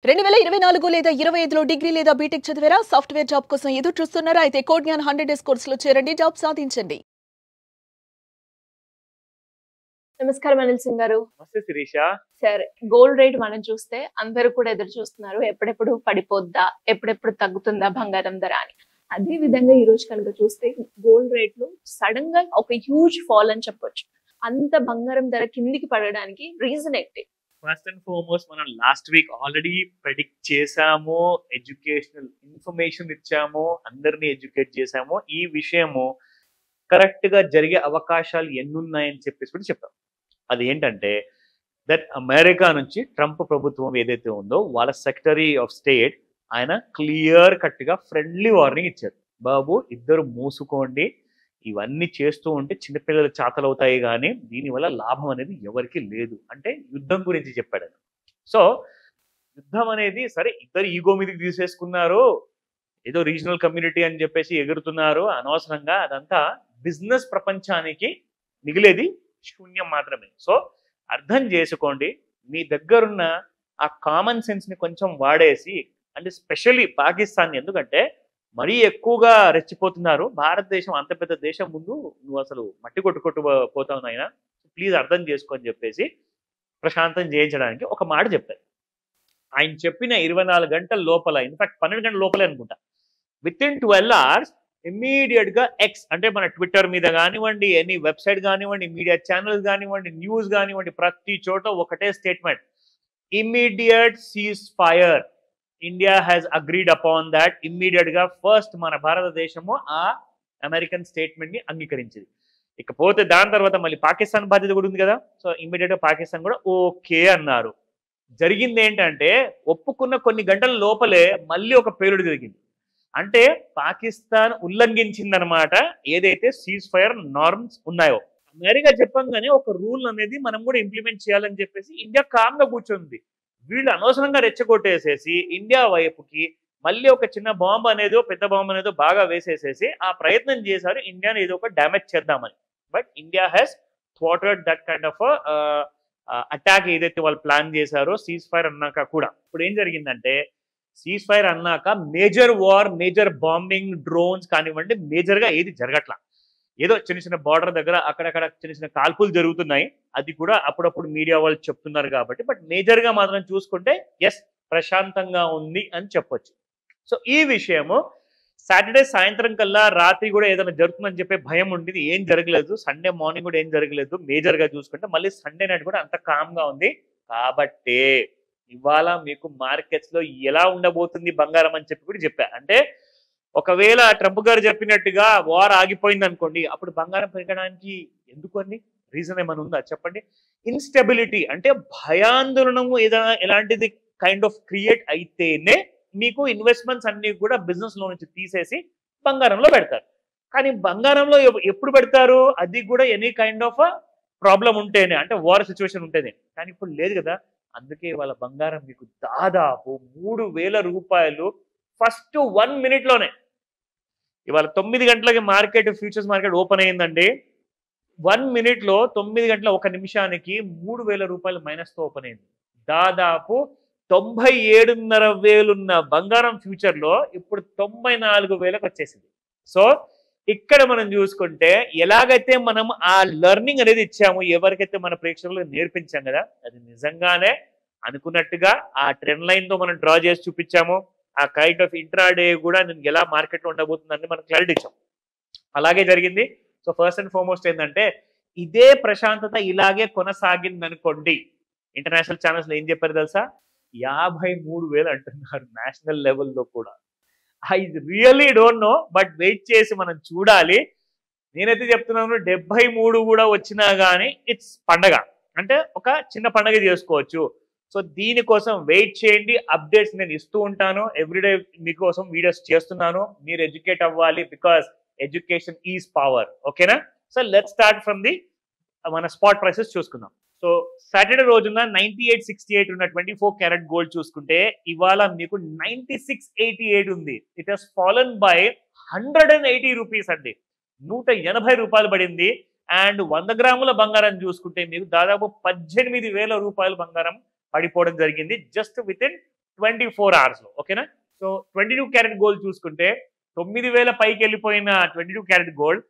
2024 లేదా 25లో డిగ్రీ లేదా బీటెక్ చదివారా? సాఫ్ట్‌వేర్ జాబ్ కోసం ఎదురు చూస్తున్నారా? అయితే కోడ్ జ్ఞాన్ 100 డేస్ కోర్సులో చేరండి, జాబ్ సాధించండి. నమస్కారం అనిల్ సింగ్ గారు. నమస్తే శిరీష. సరే, గోల్డ్ రేట్ మనం చూస్తే అందరూ కూడా ఎదురు చూస్తున్నారు. ఎప్పుడెప్పుడు పడిపోద్దా, ఎప్పుడెప్పుడు తగ్గుతుందా బంగారం ధర అని. అదే విధంగా ఈ రోజు కనుక చూస్తే గోల్డ్ రేట్లు సడన్ గా ఒక హ్యూజ్ ఫాల్ అని చెప్పొచ్చు. అంత బంగారం ధర కిందికి పడడానికి రీజన్ ఏంటి? ఫస్ట్ అండ్ ఫార్మోస్ట్ మనం లాస్ట్ వీక్ ఆల్రెడీ ప్రెడిక్ట్ చేసాము, ఎడ్యుకేషనల్ ఇన్ఫర్మేషన్ ఇచ్చాము, అందరినీ ఎడ్యుకేట్ చేసాము. ఈ విషయము కరెక్ట్ గా జరిగే అవకాశాలు ఎన్నున్నాయని చెప్పేసి కూడా చెప్పాం. అది ఏంటంటే దట్ అమెరికా నుంచి ట్రంప్ ప్రభుత్వం ఏదైతే ఉందో వాళ్ళ సెక్రటరీ ఆఫ్ స్టేట్ ఆయన క్లియర్ కట్ గా ఫ్రెండ్లీ వార్నింగ్ ఇచ్చారు. బాబు, ఇద్దరు మూసుకోండి, ఇవన్నీ చేస్తూ ఉంటే చిన్నపిల్లలు చాతలవుతాయి, కానీ దీనివల్ల లాభం అనేది ఎవరికి లేదు అంటే యుద్ధం గురించి చెప్పాడు. సో యుద్ధం అనేది సరే, ఇద్దరు ఈగో మీదకి తీసేసుకున్నారు, ఏదో రీజనల్ కమ్యూనిటీ అని చెప్పేసి ఎగురుతున్నారు అనవసరంగా. అదంతా బిజినెస్ ప్రపంచానికి మిగిలేది శూన్యం మాత్రమే. సో అర్థం చేసుకోండి, మీ దగ్గరున్న ఆ కామన్ సెన్స్ ని కొంచెం వాడేసి, అంటే స్పెషల్లీ పాకిస్తాన్, ఎందుకంటే మరీ ఎక్కువగా రెచ్చిపోతున్నారు. భారతదేశం అంత పెద్ద దేశం ముందు నువ్వు అసలు మట్టి కొట్టుకొట్టు పోతావు నాయన, ప్లీజ్ అర్థం చేసుకో అని చెప్పేసి ప్రశాంతం చేయించడానికి ఒక మాట చెప్పారు. ఆయన చెప్పిన 24 గంటల లోపల, ఇన్ఫాక్ట్ 12 గంటల లోపలే అనుకుంటా, విత్ ఇన్ 12 hours ఇమ్మీడియట్ గా ఎక్స్ అంటే మన ట్విట్టర్ మీద కానివ్వండి, ఎనీ వెబ్సైట్ కానివ్వండి, మీడియా ఛానల్స్ కానివ్వండి, న్యూస్ కానివ్వండి, ప్రతి చోట ఒకటే statement, immediate cease fire. India has agreed upon that. Immediate గా ఫస్ట్ మన భారతదేశము ఆ అమెరికన్ స్టేట్మెంట్ ని అంగీకరించింది. ఇకపోతే దాని తర్వాత మళ్ళీ పాకిస్తాన్ బాధ్యత కూడా ఉంది కదా. సో ఇమ్మీడియట్ గా పాకిస్తాన్ కూడా ఓకే అన్నారు. జరిగింది ఏంటంటే ఒప్పుకున్న కొన్ని గంటల లోపలే మళ్ళీ ఒక పేలుడు జరిగింది. అంటే పాకిస్తాన్ ఉల్లంఘించిందనమాట ఏదైతే సీజ్ ఫైర్ నార్మ్స్ ఉన్నాయో. అమెరికా చెప్పంగానే ఒక రూల్ అనేది మనం కూడా ఇంప్లిమెంట్ చేయాలని చెప్పేసి ఇండియా కామ్గా కూర్చుంది. వీళ్ళు అనవసరంగా రెచ్చగొట్టేసేసి ఇండియా వైపుకి మళ్ళీ ఒక చిన్న బాంబు అనేదో పెద్ద బాంబు అనేదో బాగా వేసేసేసి ఆ ప్రయత్నం చేశారు ఇండియాని ఏదో ఒక డ్యామేజ్ చేద్దామని. బట్ ఇండియా హ్యాస్ థ్వాటెడ్ దట్ కైండ్ ఆఫ్ అటాక్ ఏదైతే వాళ్ళు ప్లాన్ చేశారో సీజ్ ఫైర్ అన్నాక కూడా. ఇప్పుడు ఏం జరిగిందంటే సీజ్ ఫైర్ అన్నాక major war, major bombing, drones కానివ్వండి, మేజర్గా ఏది జరగట్లా. ఏదో చిన్న చిన్న బార్డర్ దగ్గర అక్కడక్కడ చిన్న చిన్న కాల్పులు జరుగుతున్నాయి. అది కూడా అప్పుడప్పుడు మీడియా వాళ్ళు చెప్తున్నారు కాబట్టి. బట్ మేజర్గా మాత్రం చూసుకుంటే ఎస్, ప్రశాంతంగా ఉంది అని చెప్పొచ్చు. సో ఈ విషయము సాటర్డే సాయంత్రం కల్లా రాత్రి కూడా ఏదైనా జరుగుతుందని చెప్పే భయం ఉండేది, ఏం జరగలేదు. సండే మార్నింగ్ కూడా ఏం జరగలేదు. మేజర్గా చూసుకుంటే మళ్ళీ సండే నైట్ కూడా అంత కామ్గా ఉంది. కాబట్టే ఇవాళ మీకు మార్కెట్స్ లో ఎలా ఉండబోతుంది బంగారం అని చెప్పి కూడా చెప్పా. అంటే ఒకవేళ ట్రంప్ గారు చెప్పినట్టుగా వార్ ఆగిపోయింది అనుకోండి, అప్పుడు బంగారం పెరగడానికి ఎందుకు అని రీజన్ ఏమైనా ఉందా చెప్పండి. ఇన్స్టెబిలిటీ అంటే భయాందోళనము ఏదైనా ఎలాంటిది కైండ్ ఆఫ్ క్రియేట్ అయితేనే మీకు ఇన్వెస్ట్మెంట్స్ అన్ని కూడా బిజినెస్ లో నుంచి తీసేసి బంగారంలో పెడతారు. కానీ బంగారంలో ఎప్పుడు పెడతారు, అది కూడా ఎనీ కైండ్ ఆఫ్ ప్రాబ్లం ఉంటేనే, అంటే వార్ సిచ్యువేషన్ ఉంటేనే. కానీ ఇప్పుడు లేదు కదా. అందుకే వాళ్ళ బంగారం మీకు దాదాపు 3,000 రూపాయలు ఫస్ట్ 1 minute లోనే. ఇవాళ 9 గంటలకి మార్కెట్, ఫ్యూచర్స్ మార్కెట్ ఓపెన్ అయ్యిందండి. 1 minute లో 9 గంటల 1 నిమిషానికి 3,000 రూపాయలు మైనస్తో ఓపెన్ అయింది. దాదాపు 97,500 ఉన్న బంగారం ఫ్యూచర్ లో ఇప్పుడు 94,000కి వచ్చేసింది. సో ఇక్కడ మనం చూసుకుంటే ఎలాగైతే మనం ఆ లెర్నింగ్ అనేది ఇచ్చాము, ఎవరికైతే మన ప్రేక్షకులకు నేర్పించాం కదా, అది నిజంగానే అనుకున్నట్టుగా ఆ ట్రెండ్ లైన్ తో మనం డ్రా చేసి చూపించాము. ఆ కైండ్ ఆఫ్ ఇంట్రాడే కూడా నేను ఎలా మార్కెట్లో ఉండబోతుందని మనం క్లారిటీ ఇచ్చాం. అలాగే జరిగింది. సో ఫస్ట్ అండ్ ఫార్మోస్ట్ ఏంటంటే ఇదే ప్రశాంతత ఇలాగే కొనసాగింది అనుకోండి, ఇంటర్నేషనల్ ఛానల్స్ లో ఏం చెప్పారు తెలుసా, 53,000 అంటున్నారు నేషనల్ లెవెల్లో కూడా. I really don't know, but wait చేసి మనం చూడాలి. నేనైతే చెప్తున్నాను 73 కూడా వచ్చినా కానీ ఇట్స్ పండగ, అంటే ఒక చిన్న పండగ చేసుకోవచ్చు. సో దీనికోసం వెయిట్ చేయండి. అప్డేట్స్ నేను ఇస్తూ ఉంటాను, ఎవ్రీడే మీకోసం వీడియోస్ చేస్తున్నాను. మీరు ఎడ్యుకేట్ అవ్వాలి, బికాస్ ఎడ్యుకేషన్ ఈజ్ పవర్. ఓకేనా? So let's start from the మన స్పాట్ ప్రైసెస్ చూసుకుందాం. సో సాటర్డే రోజున 9868 ఉన్న 24 క్యారెట్ గోల్డ్ చూసుకుంటే ఇవాళ మీకు 9688 ఉంది. It has fallen by 180 rupees అండి, 180 రూపాయలు పడింది. అండ్ 100 గ్రాముల బంగారం చూసుకుంటే మీకు దాదాపు 18,000 రూపాయలు బంగారం పడిపోవడం జరిగింది జస్ట్ విత్ ఇన్ 24 hours లో. ఓకేనా? సో 22 క్యారెట్ గోల్డ్ చూసుకుంటే 9,000 పైకి వెళ్ళిపోయిన 22 క్యారెట్ గోల్డ్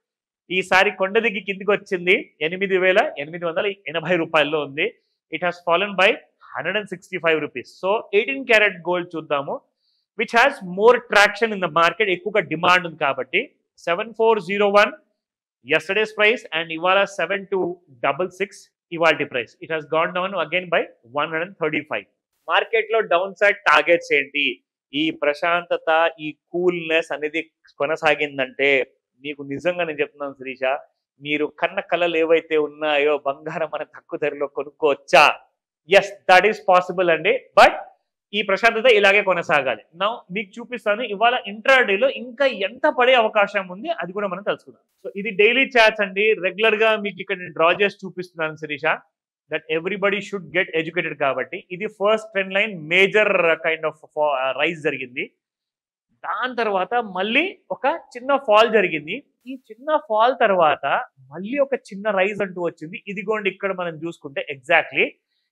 ఈసారి కొండ దిగి కిందికి వచ్చింది 8,880 రూపాయల్లో ఉంది. It has fallen by 165 rupees. So 18 carat gold చూద్దాము, which has more traction in the market. ఎక్కువగా డిమాండ్ ఉంది కాబట్టి 7401 yesterday's price and ఇవాళ 7266 ఇవాల్టి price. It has gone down again by 135. Market లో డౌన్ సైడ్ టార్గెట్స్ ఏంటి? ఈ ప్రశాంతత, ఈ కూల్నెస్ అనేది కొనసాగిందంటే మీకు నిజంగా నేను చెప్తున్నాను శిరీష, మీరు కన్న కళలు ఏవైతే ఉన్నాయో బంగారం మన తక్కువ ధరలో కొనుక్కోవచ్చా? ఎస్, దట్ ఈస్ పాసిబుల్ అండి. బట్ ఈ ప్రశాంతత ఇలాగే కొనసాగాలి. నా మీకు చూపిస్తాను ఇవాళ ఇంట్రాడేలో ఇంకా ఎంత పడే అవకాశం ఉంది, అది కూడా మనం తెలుసుకుందాం. సో ఇది డైలీ చార్ట్స్ అండి. రెగ్యులర్ గా మీకు ఇక్కడ నేను డ్రా చేసి చూపిస్తున్నాను Shirisha, that everybody should get educated. కాబట్టి ఇది first trend line major kind of rise జరిగింది. దాని తర్వాత మళ్ళీ ఒక చిన్న ఫాల్ జరిగింది. ఈ చిన్న ఫాల్ తర్వాత మళ్ళీ ఒక చిన్న రైజ్ అంటూ వచ్చింది. ఇదిగోండి ఇక్కడ మనం చూసుకుంటే ఎగ్జాక్ట్లీ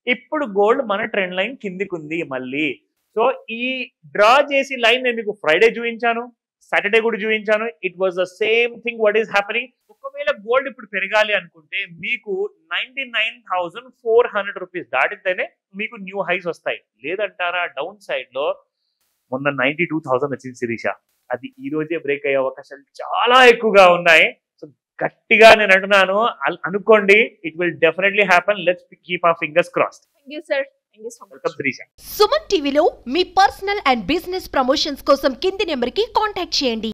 ఇప్పుడు గోల్డ్ మన ట్రెండ్ లైన్ కిందికి ఉంది మళ్ళీ. సో ఈ డ్రా చేసి లైన్ నేను మీకు ఫ్రైడే చూపించాను, సాటర్డే కూడా చూపించాను. It was the same thing what is happening. ఒకవేళ గోల్డ్ ఇప్పుడు పెరగాలి అనుకుంటే మీకు 99,400 రూపీస్ దాటితేనే మీకు న్యూ హైస్ వస్తాయి. లేదంటారా డౌన్ సైడ్ లో మొన్న 92,000 వచ్చింది శిరీష. అది ఈ రోజే బ్రేక్ అయ్యే అవకాశాలు చాలా ఎక్కువగా ఉన్నాయి. సో గట్టిగా నేను అంటున్నాను, అనుకోండి, it will definitely happen. Let's keep our fingers crossed. Thank you sir. Welcome Shirisha. Suman టీవీలో మీ పర్సనల్ అండ్ బిజినెస్ ప్రమోషన్స్ కోసం కింది నెంబర్కి కాంటాక్ట్ చేయండి.